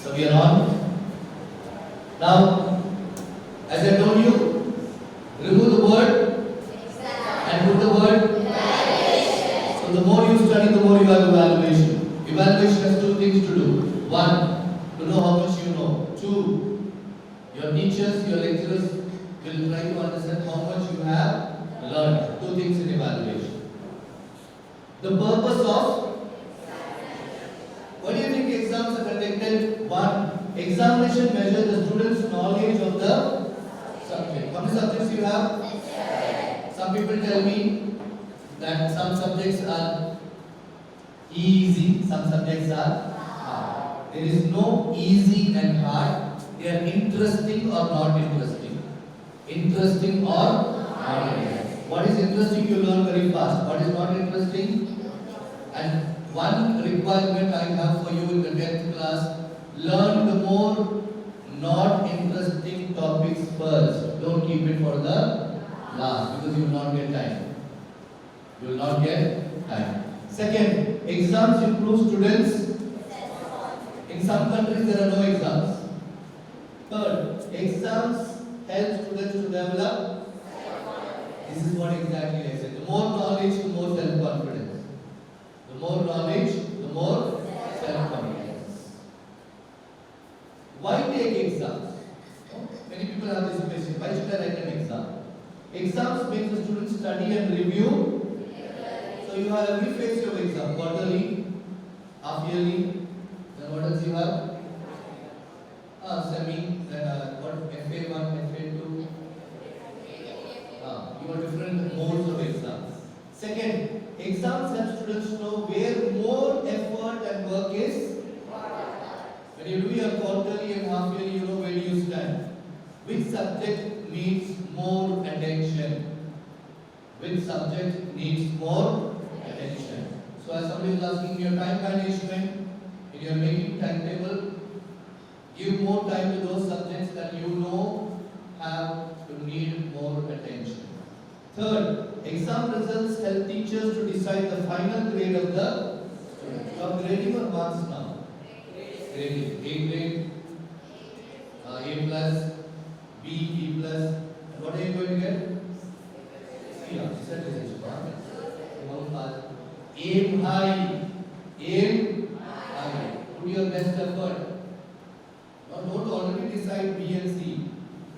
So we are on. Now, as I told you, remove the word and put the word. So the more you study, the more you have evaluation. Evaluation has two things to do. One, to know how much you know. Two, your teachers, your lecturers will try to understand how much you have learned. Two things in evaluation. The purpose of, what do you think exams are conducted? One, examination measures the student's knowledge of the subject. How many subjects you have? Some people tell me that some subjects are easy, some subjects are hard. There is no easy and hard. They are interesting or not interesting. Interesting or not interesting. What is interesting you learn very fast. What is not interesting? And one requirement I have for you in the 10th class, learn the more not interesting topics first. Don't keep it for the last because you will not get time. You will not get time. Second, exams improve students. In some countries there are no exams. Third, exams help students to develop. This is what exactly I said. The more knowledge, the more self-confidence. The more knowledge, the more self-confidence. Why take exams? Many people have this question. Why should I write an exam? Exams make the students study and review. So you have every phase of exam. Quarterly, half-yearly. Then what else you have? Semi. Then what? FA1, FA2. You have different modes of exams. Second, exams help students know where more effort and work is. When you do your quarterly and half yearly, you know where you stand. Which subject needs more attention? Which subject needs more attention? So as somebody is asking your time management, in your making timetable, give more time to those subjects that you know have to need more attention. Third, exam results help teachers to decide the final grade of the student. You are grading or marks now? Grading. A grade, A plus, B, B plus. And what are you going to get? Aim high. Aim high. Put your best effort. Now don't already decide B and C.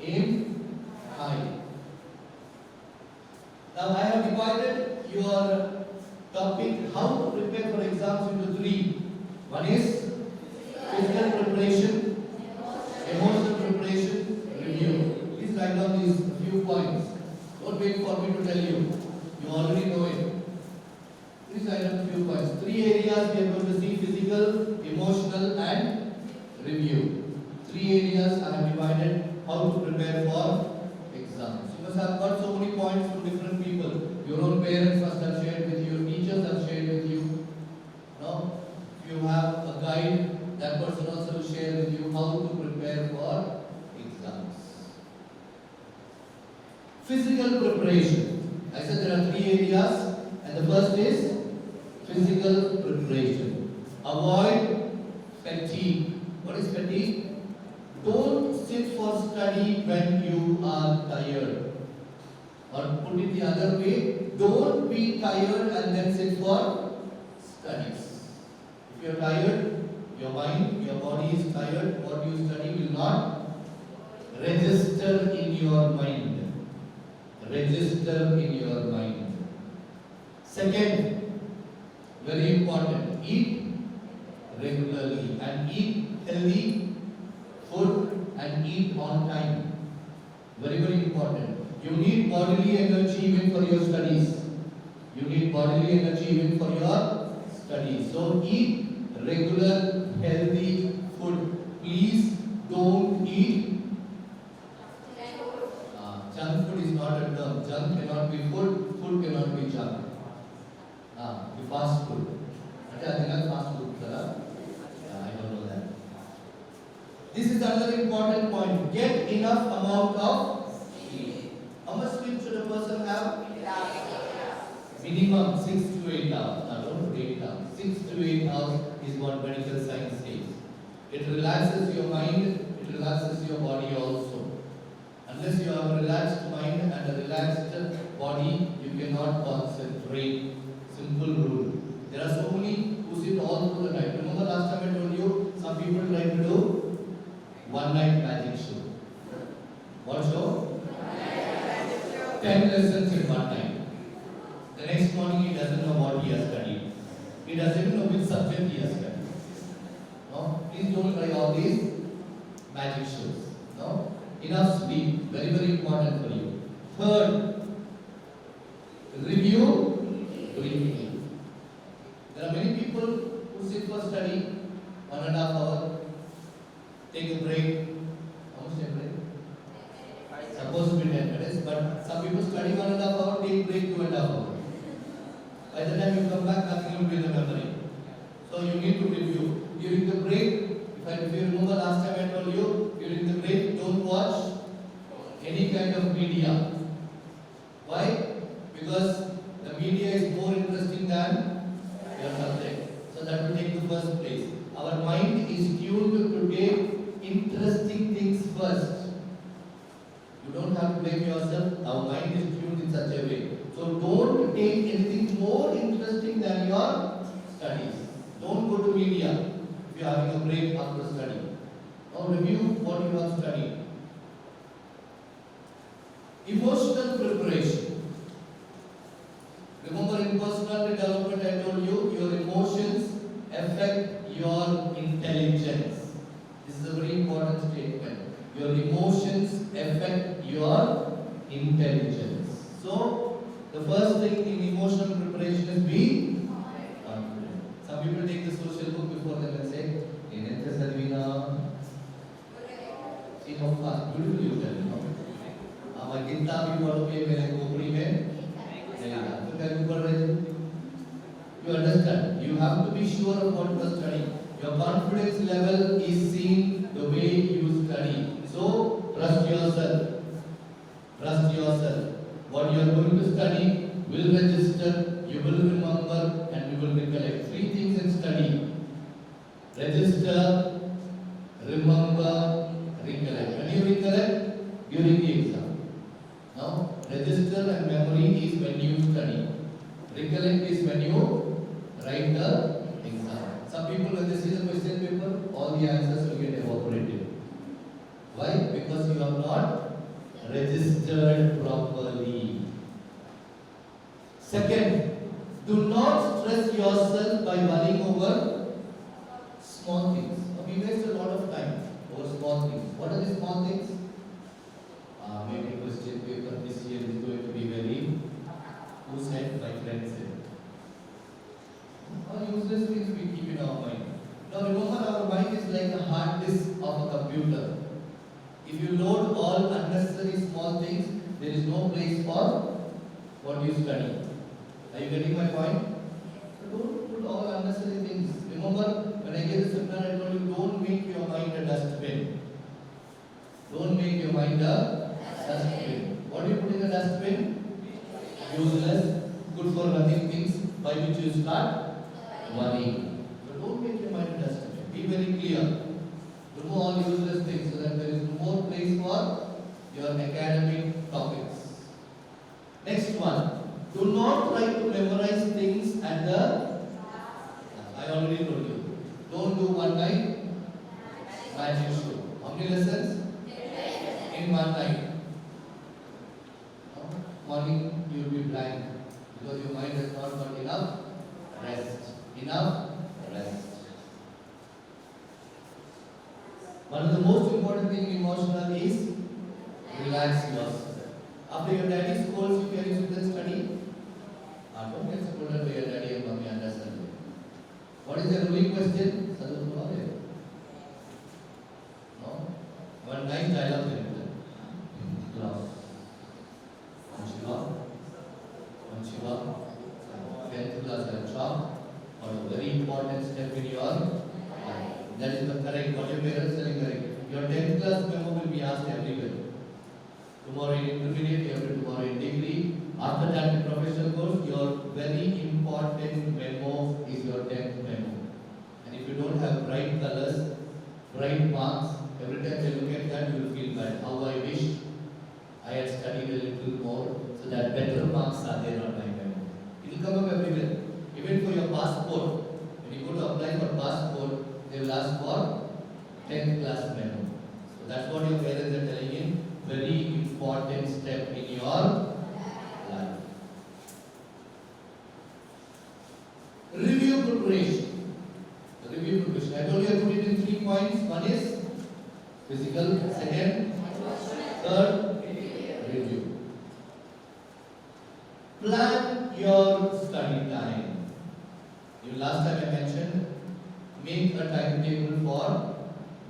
Aim high. Now I have divided your topic how to prepare for exams into three. One is physical preparation, emotional preparation, review. Please write down these few points. Don't wait for me to tell you. You already know it. Please write down a few points. Three areas we are going to see: physical, emotional and review. Three areas I have divided how to prepare for exams. You must have got so many points from different people. Your own parents must have shared with you, teachers have shared with you. No? If you have a guide, that person also will share with you how to prepare for exams. Physical preparation. I said there are three areas, and the first is physical preparation. Avoid fatigue. What is fatigue? Don't sit for study when you are tired. Or put it the other way, don't be tired and then sit for studies. If you are tired, your mind, your body is tired, what you study will not register in your mind. Register in your mind. Second, very important, eat regularly and eat healthy food and eat on time. Very, very important. You need bodily energy even for your studies. You need bodily energy even for your studies. So eat regular, healthy food. Please don't eat. Junk food is not a term. Junk cannot be food. Food cannot be junk. The fast food. I think fast food. I don't know that. This is another important point. Get enough amount of sleep. How much sleep should a person have? Minimum 6 to 8 hours. Now don't put 8 hours. 6 to 8 hours is what medical science says. It relaxes your mind, it relaxes your body also. Unless you have a relaxed mind and a relaxed body, you cannot concentrate. Simple rule. There are so many who sit all through the night. Remember last time I told you, some people try to do one night magic show. What show? 10 lessons in one night. The next morning he doesn't know what he has studied. He doesn't even know which subject he has studied. No? Please don't try all these magic shows. No? Enough sleep. Very, very important for you. Third, review briefly. There are many people who sit for study 1.5 hours, take a break. How much time break? Supposed to be 10 minutes, but some people study 1.5 hours, take break 2.5 hours. By the time you come back, nothing will be in the memory. So you need to review. During the break, if you remember last time I told you, during the break, don't watch any kind of media. Why? Because the media is more interesting than your subject. So that will take the first place. Our mind is tuned to take interesting things first. You don't have to blame yourself. Our mind is tuned in such a way. So don't take anything more interesting than your studies. Don't go to media if you are having a break after study. Now review what you have studied. Emotional preparation. Remember in personality development I told you, your emotions affect your intelligence. This is a very important statement. Your emotions affect your intelligence. So, the first thing in emotional preparation is be confident. Some people take the social book before them and say, see how fast, beautiful you tell me. My कितना भी पढ़ो ये मेरे खोपड़ी में नहीं आता तो क्या पढ़ रहे थे? You understand? You have to be sure of what you are studying. Your confidence level is seen the way you study. So trust yourself. Trust yourself. What you are going to study will register, you will remember, and you will recollect. 3 things in study: register, remember, recollect. When you recollect, during the exam. Now, register and memory is when you study. Recollect is when you write the exam. Some people, when they see the question paper, all the answers will get evaporated. Why? Because you have not registered properly. Second, do not stress yourself by worrying over small things. We waste a lot of time over small things. What are the small things? Maybe question paper this year is going to be very, who said? My friend said. All useless things we keep in our mind. Now remember, our mind is like a hard disk of a computer. If you load all unnecessary small things, there is no place for what you study. Are you getting my point? So don't put all unnecessary things. Remember, when I gave the seminar, I told you, don't make your mind a dustbin. Don't make your mind a dustbin. What do you put in the dustbin? Useless, good for nothing things by which you start worrying. So don't make your mind a dustbin. Be very clear. Remove all useless things so that there is more place for your academic topics. Next one. Do not try to memorize things at the. I already told you. Don't do one night magic show. How many lessons? In one night. Morning you will be blank because your mind has not got enough rest. Enough rest. One of the most important thing in emotional is relax yourself. After your daddy scolds you, can you sit and study? Don't get scolded by your daddy and mommy, understand. What is the ruling question? No? One nice dialogue in class. Shiva, 10th class and chalk, or a very important step in your life. That is the correct, what your parents are correct. Your 10th class memo will be asked everywhere. Tomorrow in intermediate, you have to tomorrow in degree. After that, in professional course, your very important memo is your 10th memo. And if you don't have bright colors, bright marks. Every time they look at that, you will feel bad. How I wish I had studied a little more so that better marks are there on my memo. It will come up everywhere. Even for your passport, when you go to apply for passport, they will ask for 10th class memo. So that's what your parents are telling you. Very important step in your life. Review preparation. Review preparation. I told you I put it in 3 points. One is physical. Second, third, review. Plan your study time. Last time I mentioned, make a timetable for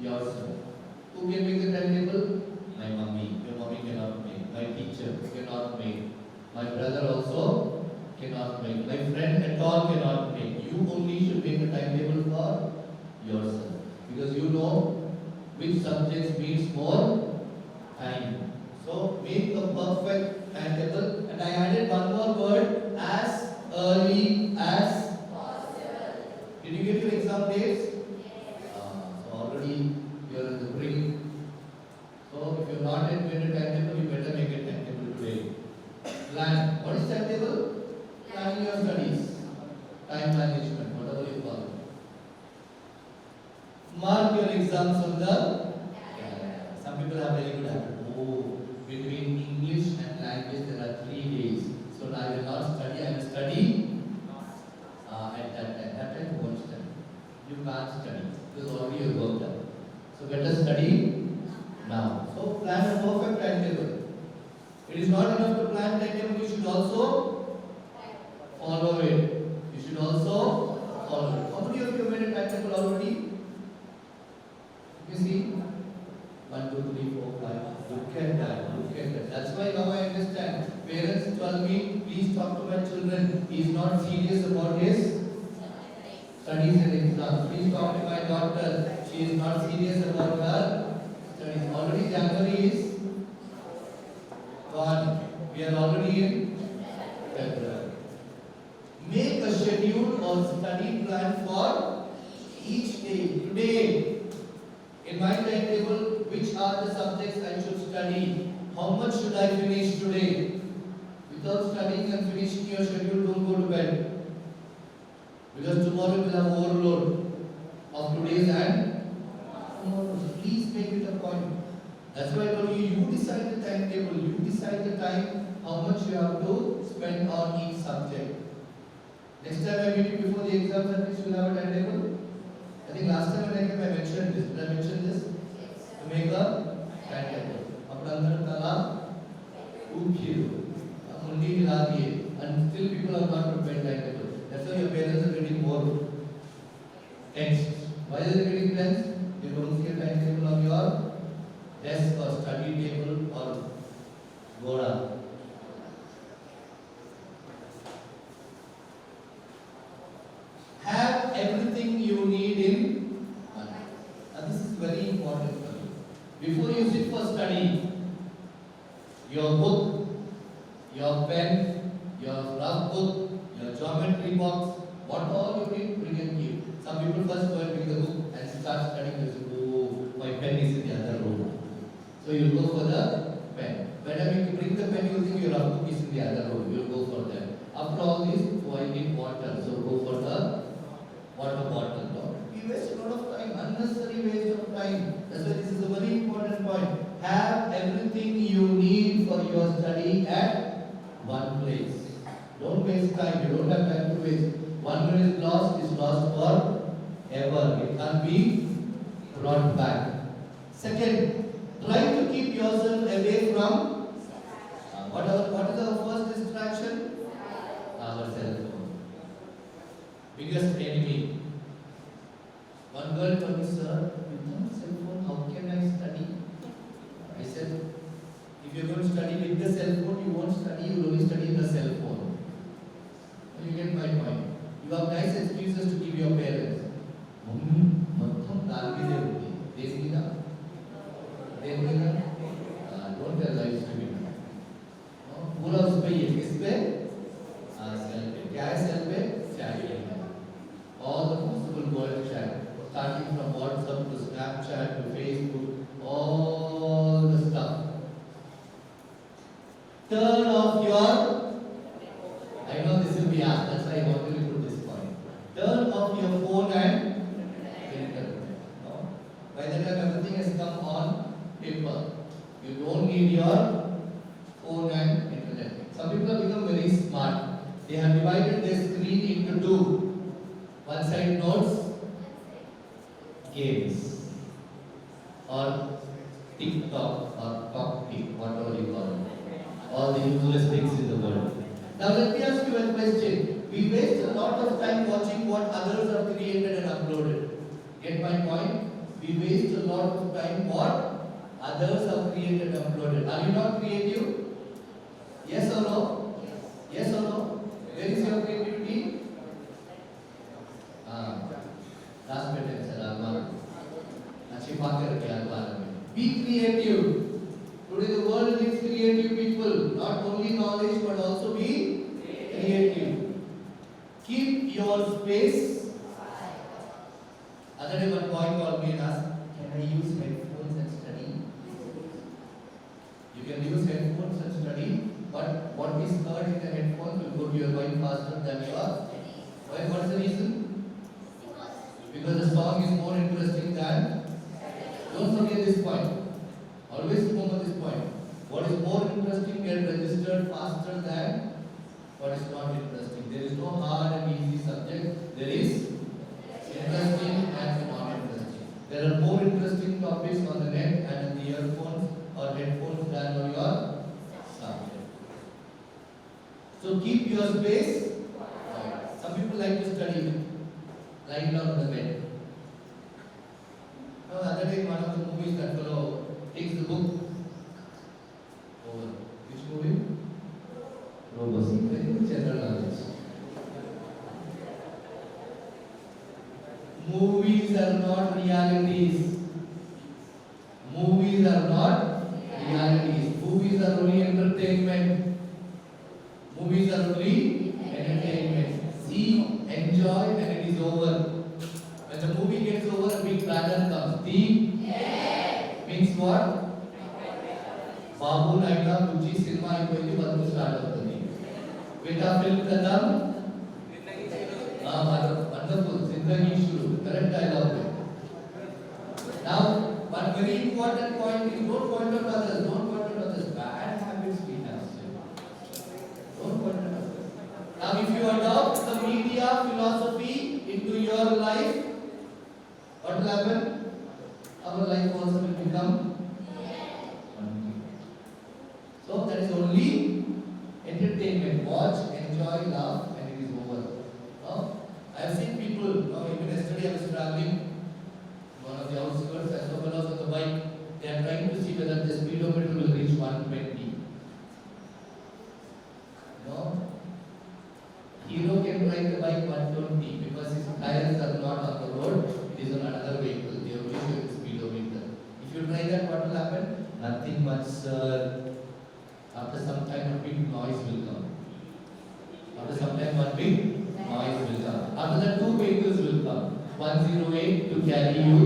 yourself. Who can make the timetable? My mommy. Your mommy cannot make. My teacher cannot make. My brother also cannot make. My friend at all cannot make. You only should make a timetable for yourself. Because you know which subjects needs more time. So make a perfect timetable. And I added one more word, as early as possible. Did you get your exam dates? So already you are in the brink. So if you are not yet made a timetable, you better make a timetable today. Plan. What is timetable? Planning your studies. Time management, whatever you call it. Mark your exams on the calendar. Some people have very good habit. Oh, between English and language there are 3 days. So I will not study, I will study at that time. That time you won't study. You can't study. Because already you worked out. So better study now. So plan a perfect timetable. It is not enough to plan timetable, you should also follow it. You should also follow it. How many of you made a timetable already? You see? 1, 2, 3, 4, 5. Look at that. Look at that. That's why now I understand. Parents tell me, please talk to my children. He is not serious about his studies and exams. Please talk to my daughter. She is not serious about her studies. Already January is gone. We are already in February. Make a schedule or study plan for each day. Today, in my timetable, which are the subjects I should study? How much should I finish today? Without studying and finishing your schedule, don't go to bed. Because tomorrow will have overload of today's and tomorrow. Please make it a point. That's why I told you, you decide the timetable, you decide the time, how much you have to spend on each subject. Next time I meet you before the exams, at least you will have a timetable. I think last time when I came, I mentioned this. Did I mention this? To make a timetable. Apna tala, ukhiru, mundi hiladiye, and still people are not prepared timetable. That's why your parents are getting more tense. Why are they getting tense? They don't see a timetable on your desk or study table or goda. Have everything you need in one. Now this is very important for you. Before you sit for study, your book, your pen, your rough book, your geometry box, what all you need, bring and keep. Some people first go and bring the book and start studying. They say, oh, my pen is in the other room. So you will go for the pen. Whenever you bring the pen, you think your rough book is in the other room. You will go for that. After all this, oh, I need water. So go for the water bottle. No? We waste a lot of time, unnecessary waste of time. That's why this is a very important point. Have everything you need for your study at one place. Don't waste time. You don't have time to waste. 1 minute lost is lost forever. It can't be brought back. Second, try to keep yourself away from what is our first distraction? Our cell phone. Biggest enemy. One girl told me, sir, without cell phone, how can I study? I said, if you're going to study with the cell phone, you won't study, you will only study the cell phone. You get my point. You have nice excuses to give your parents. Don't tell lies to me. बोला उस पे ये किस पे? Cell पे. क्या है cell पे? Chat. All the possible world chat, starting from WhatsApp to By the time everything has come on paper, you don't need your phone and internet. Some people have become very smart. They have divided their screen into two. One side notes, games, or TikTok or TokTik, whatever you call it. All the useless things in the world. Now let me ask you a question. We waste a lot of time watching what others have created and uploaded. Get my point? We waste a lot of time what others have created and uploaded. Are you not creative? Yes or no? Yes or no? Where is your creativity? Last sentence, sir. Be creative. Today the world needs creative people. Not only knowledge but also be creative. Keep your space. Other day one boy called me and asked, can I use headphones and study? You can use headphones and study, but what is heard in the headphones will go to your mind faster than your. Why? What is the reason? Because the song is more interesting than. Don't forget this point. Always remember this point. What is more interesting gets registered faster than what is not interesting. There is no hard and easy subject. There is interesting and not interesting. There are more interesting topics on the net and in the earphones or headphones than on your subject. So keep your space. Some people like to study lying down on the bed. Now, the other day, in one of the movies, that fellow takes the book over. Which movie? Robust. Very general knowledge. Movies are not realities. Movies are not realities. Movies are only entertainment. Movies are only entertainment. See, enjoy, and it is over. When the movie gets over, a big banner comes. The means what? Babu Naina Gucci cinema అయిపోయింది బతుకు start అవుతుంది. బేటా film Kadam wonderful Zindagi షురు correct dialogue. Now one very important point is don't point out others, don't point out others. Bad habits we have. Don't point out others. Now if you adopt the media philosophy into your life, what will happen? Our life also will become so that is only entertainment. Watch, enjoy, laugh, and it is over. I have seen people, even yesterday I was traveling one of the outskirts, I saw fellows on the bike. They are trying to see whether the speedometer will reach 120. Hero can ride the bike 120 because his tires are not on the road, it is on another vehicle. They will give you the speedometer. If you try that, what will happen? Nothing much, sir. After some time, a big noise will come. After some time, one big noise will come. After that, two vehicles will come. 108 to carry you,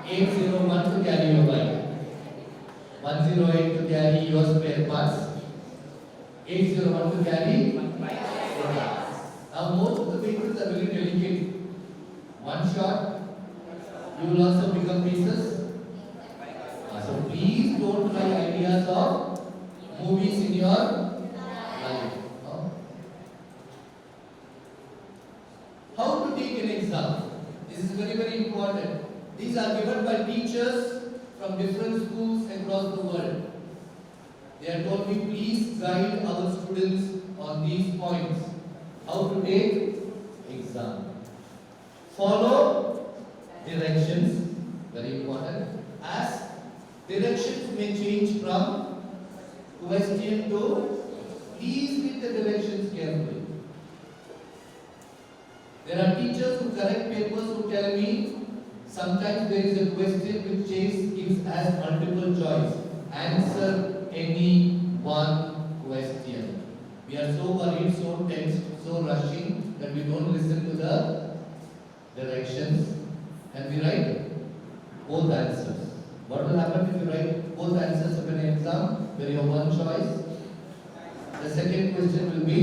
801 to carry your bike. 108 to carry your spare parts, 801 to carry. Now, most of the vehicles are very delicate. One shot, you will also become pieces. So please don't try ideas of movies in your life. How to take an exam? This is very, very important. These are given by teachers from different schools across the world. They are told me, please guide our students on these points. How to take exam. Follow directions, very important. As directions may change from question to, please read the directions carefully. There are teachers who correct papers who tell me sometimes there is a question which gives as multiple choice. Answer any one question. We are so worried, so tense, so rushing that we don't listen to the directions and we write both answers. What will happen if you write both answers of an exam where you have one choice? The second question will be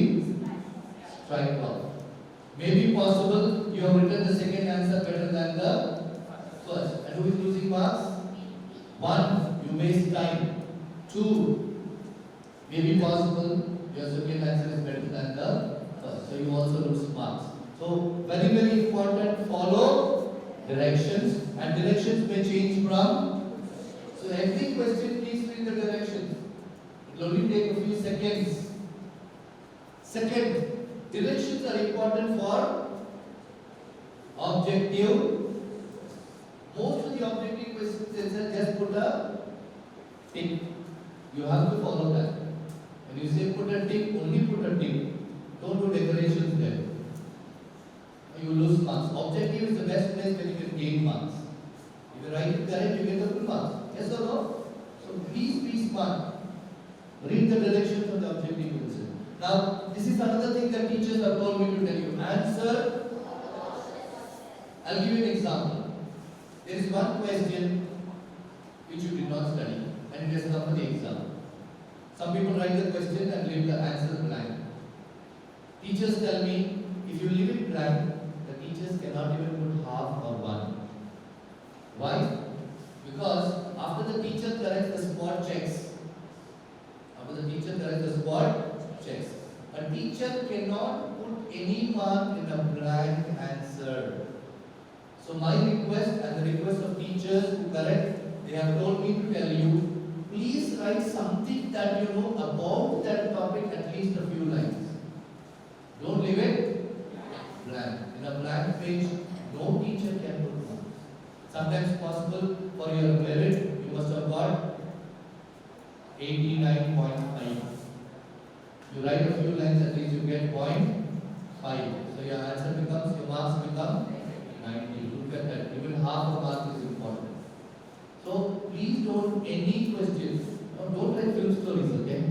strike off. Maybe possible you have written the second answer better than the first. And who is losing marks? One, you waste time. Two, maybe possible your second answer is better than the first, so you also lose marks. So very very important, follow directions, and directions may change from. So every question please read the directions. It will only take a few seconds. Second, directions are important for objective. Most of the objective questions just put a tick. You have to follow that. When you say put a tick, only put a tick. Don't do decorations there. You lose marks. Objective is the best place where you can gain marks. If you write it correct, you get the full marks. Yes or no? So please be smart. Read the directions of the objective question. Now, this is another thing that teachers have told me to tell you. Answer. I'll give you an example. There is one question which you did not study and it has come for the exam. Some people write the question and leave the answer blank. Teachers tell me, if you leave it blank, the teachers cannot even put half or one. Why? Because after the teacher corrects the spot checks, a teacher cannot put any mark in a blank answer. So my request and the request of teachers to correct, they have told me to tell you, please write something that you know about that topic, at least a few lines. Don't leave it blank. In a blank page, no teacher can put marks. Sometimes possible for your merit, you must have got 89.5. You write a few lines, at least you get 0.5. So your answer becomes, your marks become 90. Look at that. Even half a mark is important. So please don't, any questions, don't write film stories, okay?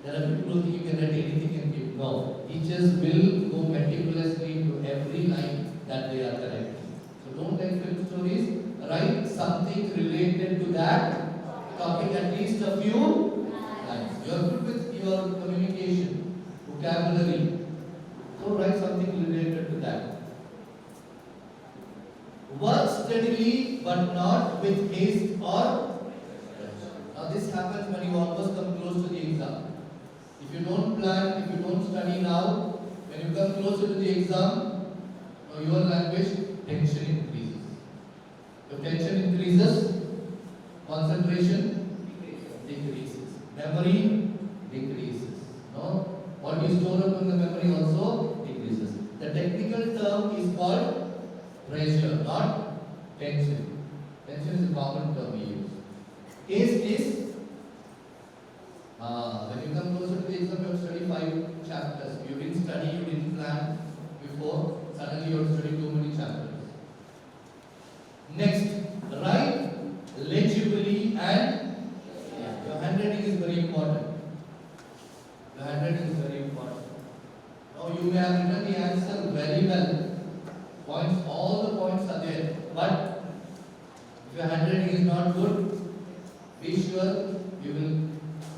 There are people who think you can write anything and keep. No. Teachers will go meticulously to every line that they are correcting. So don't write film stories. Write something related to that topic, at least a few lines. You are good with your communication, vocabulary. So write something related to that. Work steadily but not with haste or rush. Now this happens when you almost come close to the exam. If you don't plan, if you don't study now, when you come closer to the exam, your language tension increases. If tension increases, concentration decreases. Memory decreases. No? What you store up in the memory also decreases. The technical term is called pressure, not tension. Tension is a common term we use. Haste is when you come closer to the exam, you have to study 5 chapters. You didn't study, you didn't plan before, suddenly you have to study too many chapters. Next, write legibly and your handwriting is very important. Your handwriting is very important. Now you may have written the answer very well. Points, all the points are there. But if your handwriting is not good, be sure you will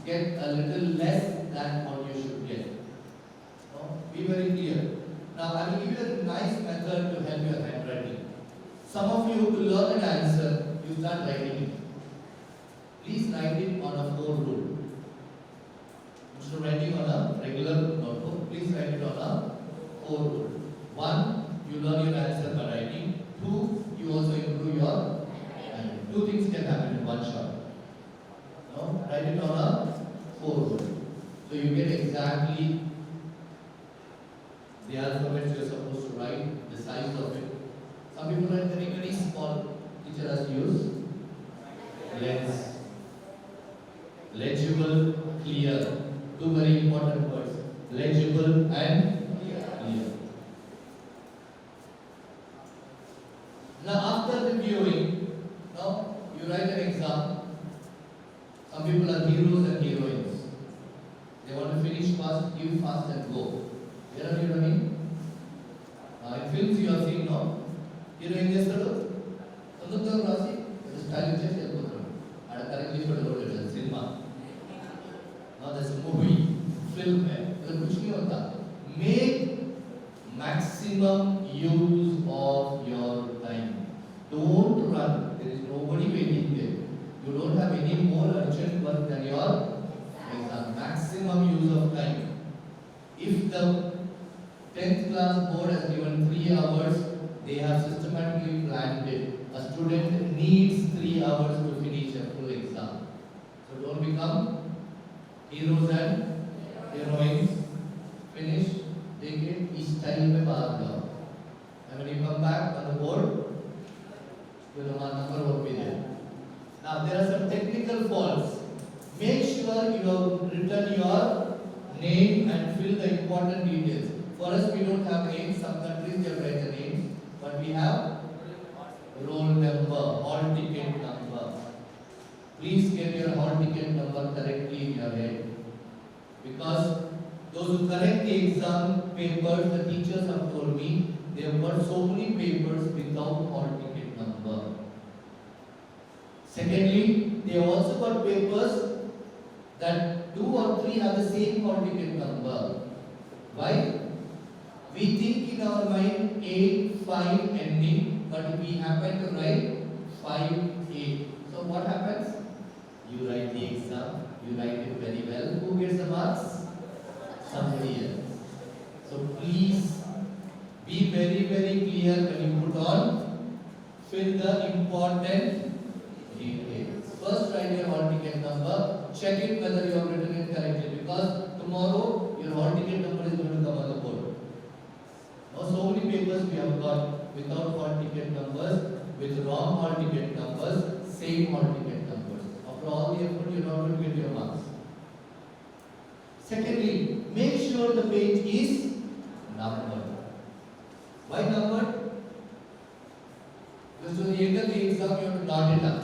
get a little less than what you should get. No? Be very clear. Now I will give you a nice method to help your handwriting. Some of you to learn an answer, you start writing it. Please write it on a 4 rule. Instead of writing on a regular notebook, please write it on a 4 rule. 1, you learn your answer by writing. 2, you also improve your handwriting. 2 things can happen in one shot. No? Write it on a 4 rule. So you get exactly the alphabet you are supposed to write, the size of it. Some people write very, very small. Teacher has to use lens. Legible, clear. 2 very important words. Legible and clear. Now after reviewing, now you write an exam. Some people are heroes and heroines. They want to finish fast, give fast and go. Where are you running? In films you have seen, no? Heroine చేస్తాడు తొందరగా రాసి style చేసి వెళ్ళిపోతాడు ఆడ correct చేసి road cinema that's a movie film है मतलब कुछ नहीं होता. Make maximum use of your time. Don't run. the 10th class board has given 3 hours, they have systematically planned it. A student needs 3 hours to finish a full exam. So don't become heroes and heroines. Finish, take it, each time पे बाहर जाओ. And when you come back on the board, your number will be there. Now there are some technical faults. Make sure you have written your name and fill the important details. For us, we don't have names. Some countries they have written the names, but we have roll number, hall ticket number. Please get your hall ticket number correctly in your head, because those who correct the exam papers, the teachers have told me they have got so many papers without hall ticket number. Secondly, they have also got papers that 2 or 3 have the same hall ticket number. Why? We think in our mind 8, 5 ending, but we happen to write 5, 8. So what happens? You write the exam, you write it very well. Who gets the marks? Somebody else. So please be very, very clear when you put on, fill the important details. First write your hall ticket number, check it whether you have written it correctly, because tomorrow your hall ticket number is going to come on the board. Now so many papers we have got without hall ticket numbers, with wrong hall ticket numbers, same hall ticket numbers. After all the effort, you are not going to get your marks. Secondly, make sure the page is numbered. Why numbered? Because to the end of the exam you have to dot it up.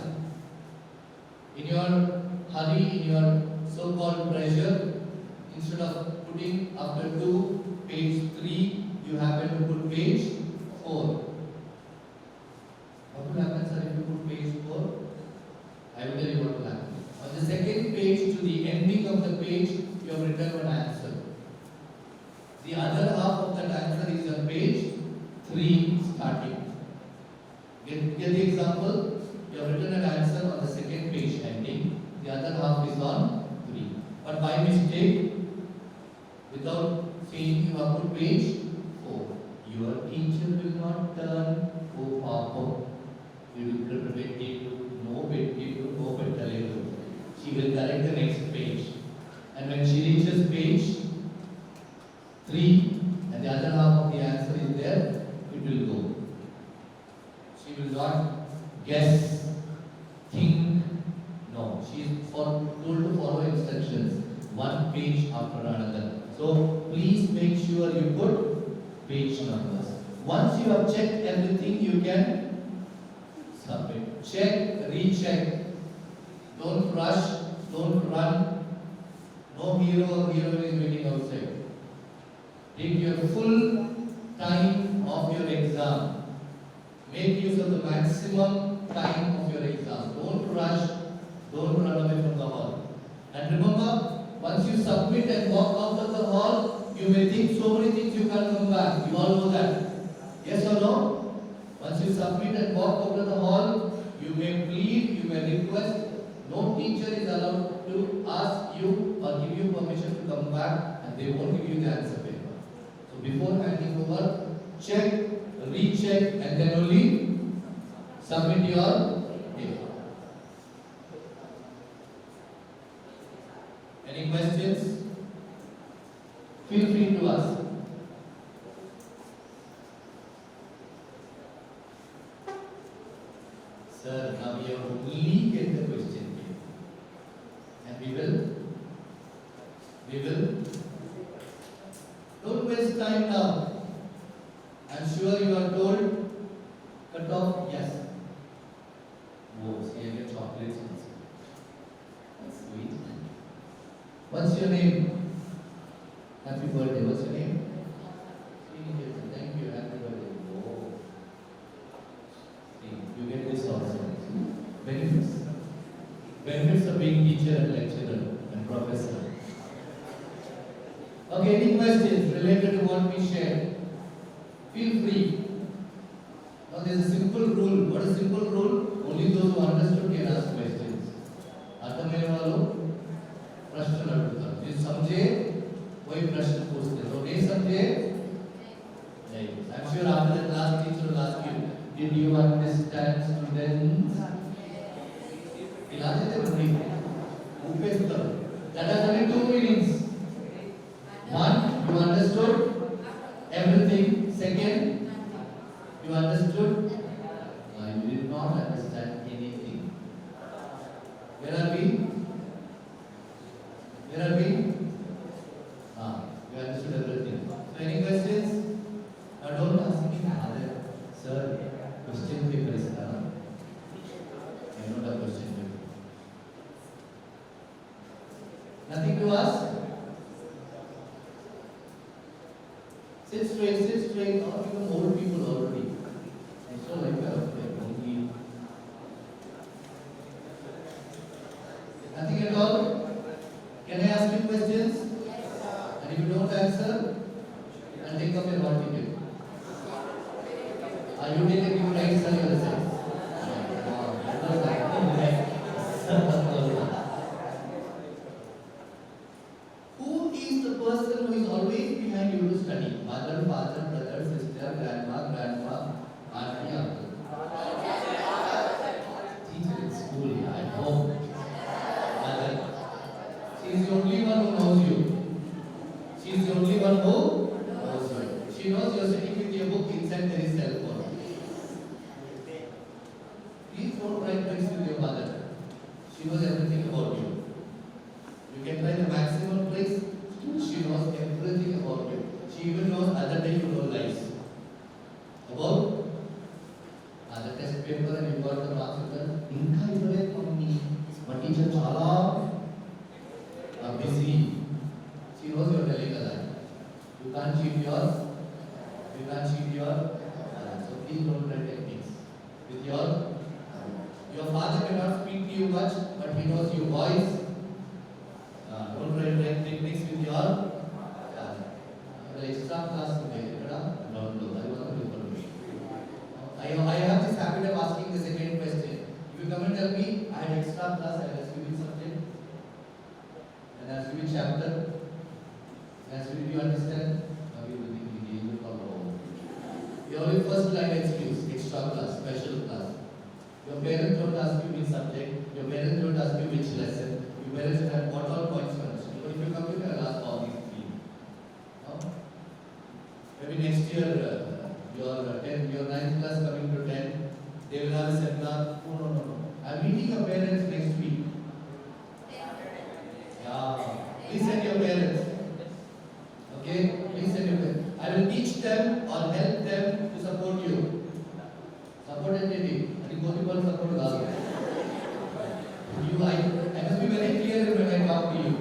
In your hurry, in your so-called pressure, instead of putting after 2, page 3, you happen to put page 4. What will happen, sir, if you put page 4? I will tell you what will happen. On the second page, to the ending of the page, you have written an answer. The other half of that answer is on page 3 starting. Get the example? You have written an answer on the second page ending. The other half is on 3. But by mistake, without saying you have put page 4. Your teacher will not turn, oh papa, you will prepare no better. She will correct the next page. And when she reaches page 3 and the other half of the answer is there, it will go. She will not guess, think, no. She is told to follow instructions, one page after another. So please make sure you put page numbers. Once you have checked everything, you can submit. Check, recheck. Don't rush, don't run. No hero or heroine is waiting outside. Take your full time of your exam. Make use of the maximum time of your exam. Don't rush, don't run away from the hall. And remember, once you submit and walk out of the hall, you may think so many things you can't come back. You all know that. Yes or no? Once you submit and walk out of the hall, you may plead, you may request. No teacher is allowed to ask you or give you permission to come back, and they won't give you the answer paper. So before handing over, check, recheck, and then only submit your paper. Any questions? Feel free to ask. Sir, now we have only get the question here. And we will. Don't waste time now. I'm sure you are told, cut off, yes. Oh, see, I get chocolates. That's sweet. What's your name? Happy birthday. What's your name? Thank you. Happy birthday. Oh. See, you get this also. Benefits. Benefits of being teacher and lecturer and professor. Okay, any questions related to what we shared? Feel free. Now there is a simple rule. What is a simple rule? Only those who understood can ask questions. अर्थमैंने वालों प्रश्न अड़ता है. जिस समझे वही प्रश्न पूछते तो नहीं समझे नहीं I am sure after the class teacher will ask you did you understand students इला देते नहीं ऊपर उत्तर that has only two meanings one you understood everything second you understood you did not understand anything where are we you understood everything. So any questions? Now don't ask me, sir, question paper is done. I don't have question paper. Nothing to ask? Sit straight, all become old people already. And so like that, nothing at all? Can I ask you questions? And if you don't answer, I'll take up your hot ticket. You take a new rights on your side. Who is the person who is always behind you to study? Mother, father, brother, sister, grandma, auntie, uncle. Teacher in school, at home. Mother. She is the only one who knows you. She is the only one who knows you. She knows you are sitting with your book inside there is cell phone. Please don't try tricks with your mother. She knows everything about you. You can try the maximum tricks. She knows everything about you. She even knows other day you know lies. About other test paper and you got the marks with her. Inka idare mommy. My teacher chala busy. She knows you are telling a lie. You can't cheat your. So please don't try techniques. With your father cannot speak to you much, but he knows your voice. Don't try techniques with your father. The extra class today, don't do. I want to do for me. I have this habit of asking the second question. If you come and tell me I had extra class, I will ask you which subject, and ask you which chapter. As did you understand? You will think you will follow. Your first line excuse, extra class, special class. Your parents don't ask you which subject, your parents don't ask you which lesson, your parents don't have what all points you understood. But if you come here, I'll ask all these three. No? Maybe next year, your 9th class coming to 10, they will have a seminar. No. I'm meeting your parents next week. Yeah. Please send your parents. Okay, please send your parents. I will teach them or help them to support you. Support entity. I think both people support God. I must be very clear when I talk to you.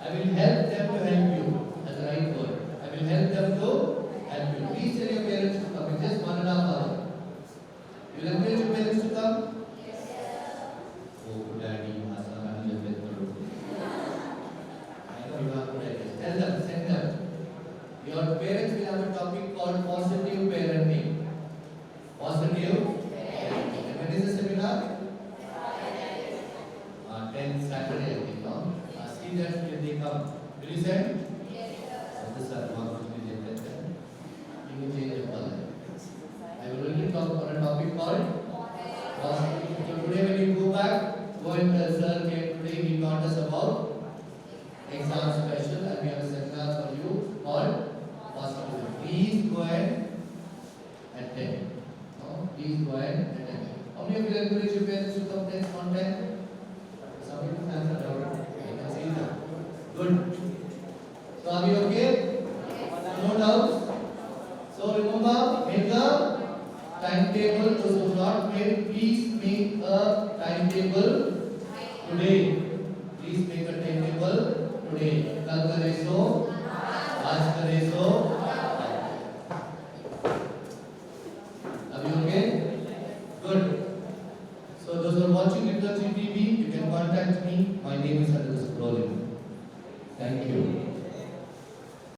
I will help them to help you. That's the right word. I will help them to help you. Please tell your parents to come. It's just 1.5 hours. You will encourage your parents to come? Yes. Oh, daddy, Asa, I'm just I know you are good at this. Tell them, send them. Your parents will have a topic called positive parenting. Positive parenting. And when is the seminar? 10th Saturday, I think. No? See that when they come. Will you send? Yes. This is one which we did that. You will change your life. I will only talk on a topic called positive. So today when you go back, go and tell sir, okay, today he taught us about exam special and we have a seminar for you called positive. Please go and attend. No? Please go and attend. How many of you encourage your parents to come next on time? Some people answer down. I can see that. Good. So are we okay? No doubts? So remember, make a timetable. Those who have not made, please make a timetable today. Please make a timetable today. कल करे सो, आज करे सो. Are you okay? Good. So those who are watching Literacy TV, you can contact me. My name is Scrolling. Thank you.